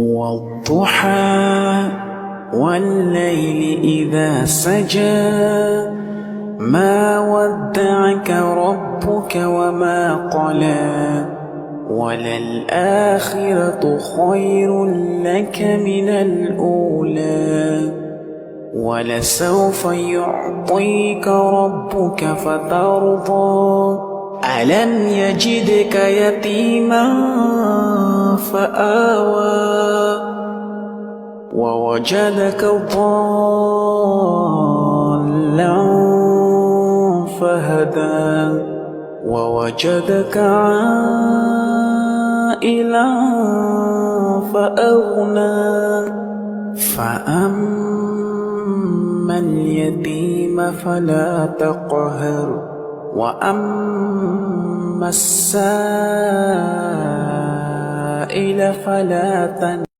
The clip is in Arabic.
والضحى والليل إذا سجى ما ودعك ربك وما قلى وللآخرة خير لك من الأولى ولسوف يعطيك ربك فترضى ألم يجدك يتيما فآوى ووجدك ضالا فهدى ووجدك عائلا فأغنى فأما اليتيم فلا تقهر وأما السائل فلا تنهر.